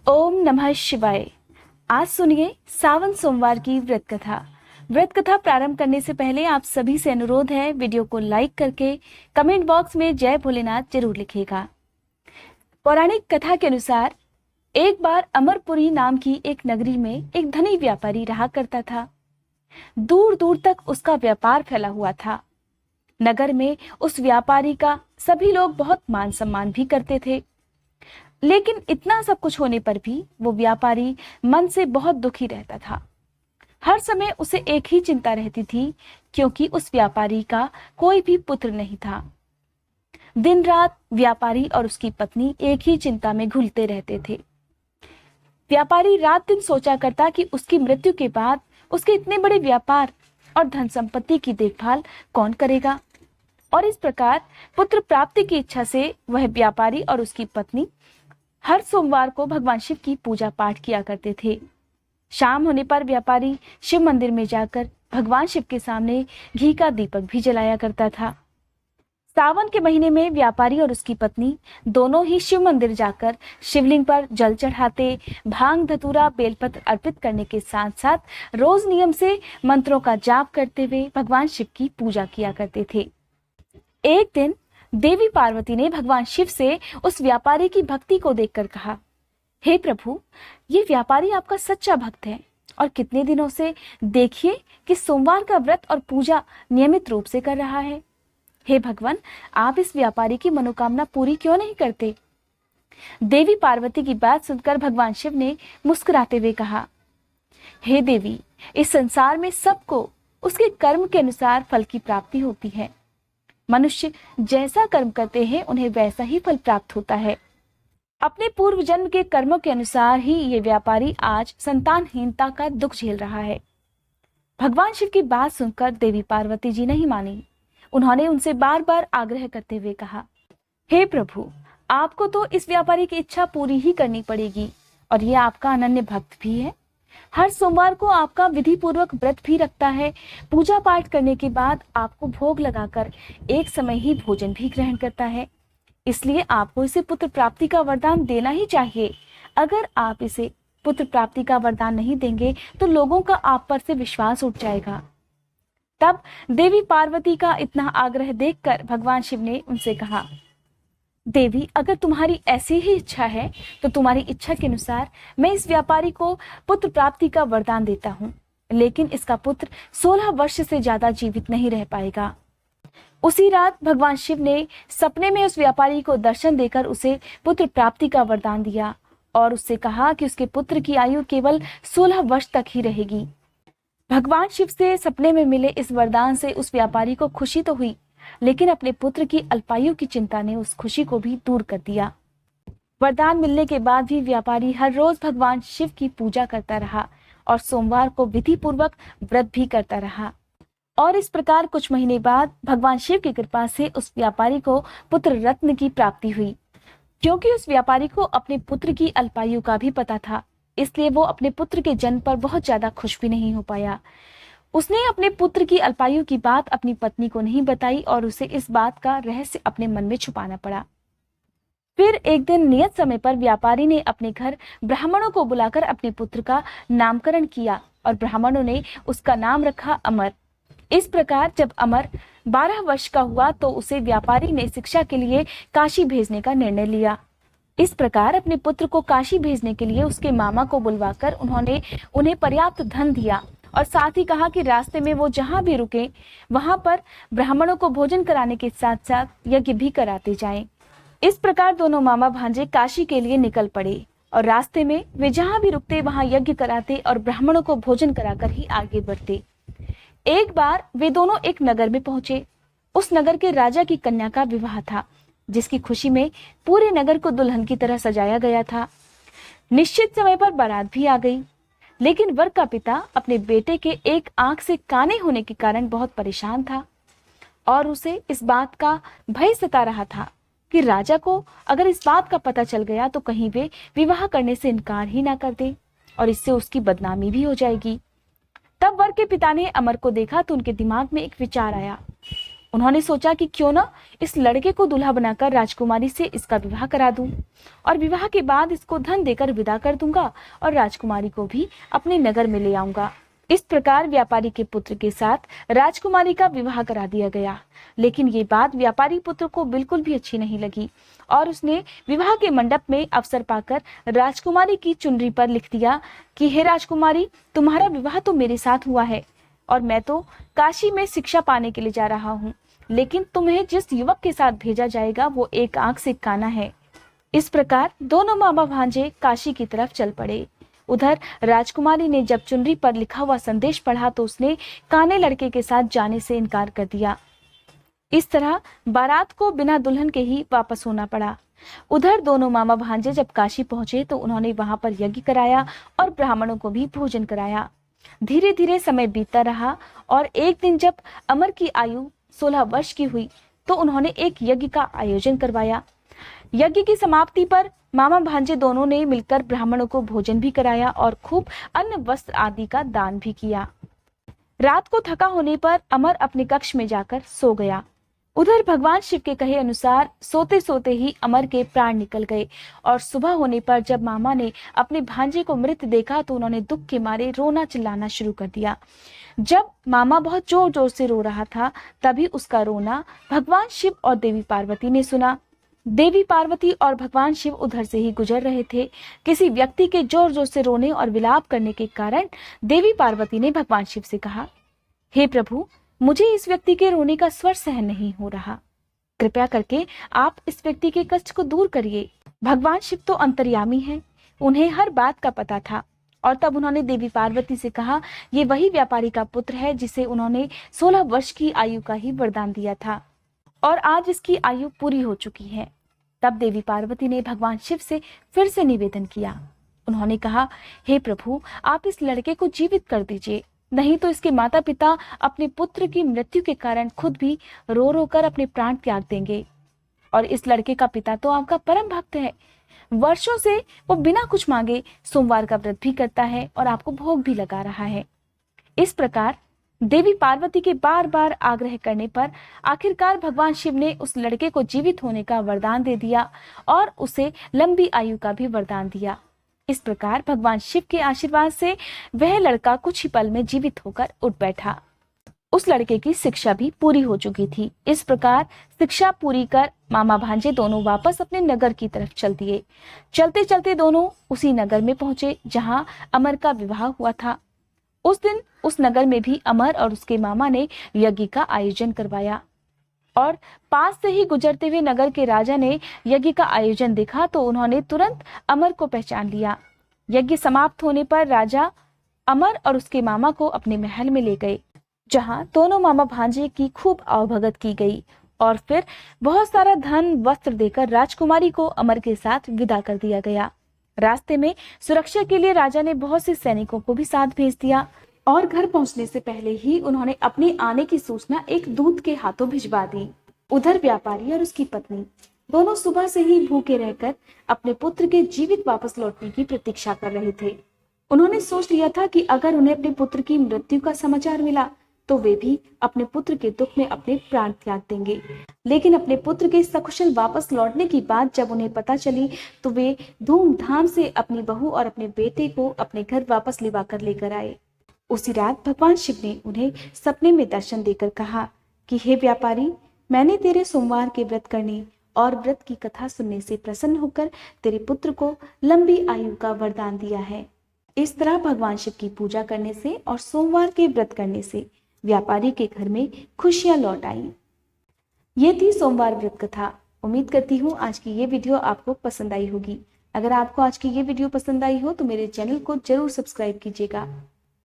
ओम नमः शिवाय। आज सुनिए सावन सोमवार की व्रत कथा। व्रत कथा प्रारंभ करने से पहले आप सभी से अनुरोध है, वीडियो को लाइक करके कमेंट बॉक्स में जय भोलेनाथ जरूर लिखिएगा। पौराणिक कथा के अनुसार एक बार अमरपुरी नाम की एक नगरी में एक धनी व्यापारी रहा करता था। दूर दूर तक उसका व्यापार फैला हुआ था। नगर में उस व्यापारी का सभी लोग बहुत मान सम्मान भी करते थे। लेकिन इतना सब कुछ होने पर भी वो व्यापारी मन से बहुत दुखी रहता था। हर समय उसे एक ही चिंता रहती थी, क्योंकि उस व्यापारी का कोई भी पुत्र नहीं था। दिन रात व्यापारी और उसकी पत्नी एक ही चिंता में घुलते रहते थे। व्यापारी रात दिन सोचा करता कि उसकी मृत्यु के बाद उसके इतने बड़े व्यापार और धन संपत्ति की देखभाल कौन करेगा। और इस प्रकार पुत्र प्राप्ति की इच्छा से वह व्यापारी और उसकी पत्नी हर सोमवार को भगवान शिव की पूजा पाठ किया करते थे। शाम होने पर व्यापारी शिव मंदिर में जाकर भगवान शिव के सामने घी का दीपक भी जलाया करता था। सावन के महीने में व्यापारी और उसकी पत्नी दोनों ही शिव मंदिर जाकर शिवलिंग पर जल चढ़ाते, भांग धतूरा बेलपत्र अर्पित करने के साथ साथ रोज नियम से मंत्रों का जाप करते हुए भगवान शिव की पूजा किया करते थे। एक दिन देवी पार्वती ने भगवान शिव से उस व्यापारी की भक्ति को देखकर कहा, हे प्रभु, ये व्यापारी आपका सच्चा भक्त है और कितने दिनों से देखिए कि सोमवार का व्रत और पूजा नियमित रूप से कर रहा है। हे भगवान, आप इस व्यापारी की मनोकामना पूरी क्यों नहीं करते? देवी पार्वती की बात सुनकर भगवान शिव ने मुस्कुराते हुए कहा, हे देवी, इस संसार में सबको उसके कर्म के अनुसार फल की प्राप्ति होती है। मनुष्य जैसा कर्म करते हैं उन्हें वैसा ही फल प्राप्त होता है। अपने पूर्व जन्म के कर्मों के अनुसार ही ये व्यापारी आज संतानहीनता का दुख झेल रहा है। भगवान शिव की बात सुनकर देवी पार्वती जी नहीं मानी। उन्होंने उनसे बार बार आग्रह करते हुए कहा, हे प्रभु, आपको तो इस व्यापारी की इच्छा पूरी ही करनी पड़ेगी और ये आपका अनन्य भक्त भी है। हर सोमवार को आपका विधि पूर्वक व्रत भी रखता है। पूजा पाठ करने के बाद आपको भोग लगाकर एक समय ही भोजन भी ग्रहण करता है। इसलिए आपको इसे पुत्र प्राप्ति का वरदान देना ही चाहिए। अगर आप इसे पुत्र प्राप्ति का वरदान नहीं देंगे तो लोगों का आप पर से विश्वास उठ जाएगा। तब देवी पार्वती का इतना आग्रह देखकर भगवान शिव ने उनसे कहा, देवी, अगर तुम्हारी ऐसी ही इच्छा है तो तुम्हारी इच्छा के अनुसार मैं इस व्यापारी को पुत्र प्राप्ति का वरदान देता हूँ, लेकिन इसका पुत्र 16 वर्ष से ज्यादा जीवित नहीं रह पाएगा। उसी रात भगवान शिव ने सपने में उस व्यापारी को दर्शन देकर उसे पुत्र प्राप्ति का वरदान दिया और उससे कहा कि उसके पुत्र की आयु केवल 16 वर्ष तक ही रहेगी। भगवान शिव से सपने में मिले इस वरदान से उस व्यापारी को खुशी तो हुई, लेकिन अपने पुत्र की अल्पायु की चिंता ने उस खुशी को भी दूर कर दिया। वरदान मिलने के बाद भी व्यापारी हर रोज भगवान शिव की पूजा करता रहा और सोमवार को विधि पूर्वक व्रत भी करता रहा। और इस प्रकार कुछ महीने बाद भगवान शिव की कृपा से उस व्यापारी को पुत्र रत्न की प्राप्ति हुई। क्योंकि उस व्यापारी को अपने पुत्र की अल्पायु का भी पता था, इसलिए वो अपने पुत्र के जन्म पर बहुत ज्यादा खुश भी नहीं हो पाया। उसने अपने पुत्र की अल्पायु की बात अपनी पत्नी को नहीं बताई और उसे इस बात का रहस्य अपने मन में छुपाना पड़ा। फिर एक दिन नियत समय पर व्यापारी ने अपने घर ब्राह्मणों को बुलाकर अपने पुत्र का नामकरण किया और ब्राह्मणों ने उसका नाम रखा अमर। इस प्रकार जब अमर 12 वर्ष का हुआ तो उसे व्यापारी ने शिक्षा के लिए काशी भेजने का निर्णय लिया। इस प्रकार अपने पुत्र को काशी भेजने के लिए उसके मामा को बुलवाकर उन्होंने उन्हें पर्याप्त धन दिया और साथ ही कहा कि रास्ते में वो जहां भी रुके वहां पर ब्राह्मणों को भोजन कराने के साथ साथ यज्ञ भी कराते जाएं। इस प्रकार दोनों मामा भांजे काशी के लिए निकल पड़े और रास्ते में वे जहां भी रुकते वहां यज्ञ कराते और ब्राह्मणों को भोजन कराकर ही आगे बढ़ते। एक बार वे दोनों एक नगर में पहुंचे। उस नगर के राजा की कन्या का विवाह था, जिसकी खुशी में पूरे नगर को दुल्हन की तरह सजाया गया था। निश्चित समय पर बारात भी आ गई, लेकिन वर का पिता अपने बेटे के एक आंख से काने होने के कारण बहुत परेशान था और उसे इस बात का भय सता रहा था कि राजा को अगर इस बात का पता चल गया तो कहीं वे विवाह करने से इनकार ही ना कर दे और इससे उसकी बदनामी भी हो जाएगी। तब वर के पिता ने अमर को देखा तो उनके दिमाग में एक विचार आया उन्होंने सोचा कि क्यों ना इस लड़के को दूल्हा बनाकर राजकुमारी से इसका विवाह करा दूं और विवाह के बाद इसको धन देकर विदा कर दूंगा और राजकुमारी को भी अपने नगर में ले आऊंगा। इस प्रकार व्यापारी के पुत्र के साथ राजकुमारी का विवाह करा दिया गया। लेकिन ये बात व्यापारी पुत्र को बिल्कुल भी अच्छी नहीं लगी और उसने विवाह के मंडप में अवसर पाकर राजकुमारी की चुनरी पर लिख दिया कि हे राजकुमारी, तुम्हारा विवाह तो मेरे साथ हुआ है और मैं तो काशी में शिक्षा पाने के लिए जा रहा हूँ, लेकिन तुम्हें जिस युवक के साथ भेजा जाएगा वो एक आंख से काना है। इस प्रकार दोनों मामा भांजे काशी की तरफ चल पड़े। उधर राजकुमारी ने जब चुनरी पर लिखा हुआ संदेश पढ़ा तो उसने काने लड़के के साथ जाने से इनकार कर दिया। इस तरह बारात को बिना दुल्हन के ही वापस होना पड़ा। उधर दोनों मामा भांजे जब काशी पहुंचे तो उन्होंने वहां पर यज्ञ कराया और ब्राह्मणों को भी भोजन कराया। धीरे धीरे समय बीतता रहा और एक दिन जब अमर की आयु 16 वर्ष की हुई तो उन्होंने एक यज्ञ का आयोजन करवाया। यज्ञ की समाप्ति पर मामा भांजे दोनों ने मिलकर ब्राह्मणों को भोजन भी कराया और खूब अन्न वस्त्र आदि का दान भी किया। रात को थका होने पर अमर अपने कक्ष में जाकर सो गया। उधर भगवान शिव के कहे अनुसार सोते सोते ही अमर के प्राण निकल गए और सुबह होने पर जब मामा ने अपने भांजे को मृत देखा तो उन्होंने दुख के मारे रोना चिल्लाना शुरू कर दिया। जब मामा बहुत जोर जोर से रो रहा था तभी उसका रोना भगवान शिव और देवी पार्वती ने सुना। देवी पार्वती और भगवान शिव उधर से ही गुजर रहे थे। किसी व्यक्ति के जोर जोर से रोने और विलाप करने के कारण देवी पार्वती ने भगवान शिव से कहा, हे प्रभु, मुझे इस व्यक्ति के रोने का स्वर सहन नहीं हो रहा, कृपया करके आप इस व्यक्ति के कष्ट को दूर करिए। भगवान शिव तो अंतर्यामी हैं, उन्हें हर बात का पता था और तब उन्होंने देवी पार्वती से कहा, ये वही व्यापारी का पुत्र है जिसे उन्होंने 16 वर्ष की आयु का ही वरदान दिया था और आज इसकी आयु पूरी हो चुकी है। तब देवी पार्वती ने भगवान शिव से फिर से निवेदन किया। उन्होंने कहा, हे प्रभु, आप इस लड़के को जीवित कर दीजिए, नहीं तो इसके माता पिता अपने पुत्र की मृत्यु के कारण खुद भी रो रो कर अपने प्राण त्याग देंगे। और इस लड़के का पिता तो आपका परम भक्त है, वर्षों से वो बिना कुछ मांगे सोमवार का व्रत भी करता है और आपको भोग भी लगा रहा है। इस प्रकार देवी पार्वती के बार बार आग्रह करने पर आखिरकार भगवान शिव ने उस लड़के को जीवित होने का वरदान दे दिया और उसे लंबी आयु का भी वरदान दिया। इस प्रकार भगवान शिव के आशीर्वाद से वह लड़का कुछ ही पल में जीवित होकर उठ बैठा। उस लड़के की शिक्षा भी पूरी हो चुकी थी। इस प्रकार शिक्षा पूरी कर मामा भांजे दोनों वापस अपने नगर की तरफ चल दिए। चलते चलते दोनों उसी नगर में पहुंचे जहां अमर का विवाह हुआ था। उस दिन उस नगर में भी अमर और उसके मामा ने यज्ञ का आयोजन करवाया और पास से ही गुजरते हुए नगर के राजा ने यज्ञ का आयोजन देखा तो उन्होंने तुरंत अमर को पहचान लिया। यज्ञ समाप्त होने पर राजा अमर और उसके मामा को अपने महल में ले गए जहां दोनों मामा भांजे की खूब आवभगत की गई और फिर बहुत सारा धन वस्त्र देकर राजकुमारी को अमर के साथ विदा कर दिया गया। रास्ते में सुरक्षा के लिए राजा ने बहुत से सैनिकों को भी साथ भेज दिया और घर पहुंचने से पहले ही उन्होंने अपने आने की सूचना एक दूत के हाथों भिजवा दी। उधर व्यापारी और उसकी पत्नी दोनों सुबह से ही भूखे रहकर अपने पुत्र के जीवित वापस लौटने की प्रतीक्षा कर रहे थे। उन्होंने सोच लिया था कि अगर उन्हें अपने पुत्र की मृत्यु का समाचार मिला तो वे भी अपने पुत्र के दुख में अपने प्राण त्याग देंगे। लेकिन अपने पुत्र के सकुशल वापस लौटने की बात जब उन्हें पता चली तो वे धूमधाम से अपनी बहू और अपने बेटे को अपने घर वापस लिवा कर लेकर आए। उसी रात भगवान शिव ने उन्हें सपने में दर्शन देकर कहा कि हे व्यापारी, मैंने तेरे सोमवार के व्रत करने और व्रत की कथा सुनने से प्रसन्न होकर तेरे पुत्र को लंबी आयु का वरदान दिया है। इस तरह भगवान शिव की पूजा करने से और सोमवार के व्रत करने से व्यापारी के घर में खुशियां लौट आई। ये थी सोमवार व्रत कथा। उम्मीद करती हूँ आज की ये वीडियो आपको पसंद आई होगी। अगर आपको आज की ये वीडियो पसंद आई हो तो मेरे चैनल को जरूर सब्सक्राइब कीजिएगा।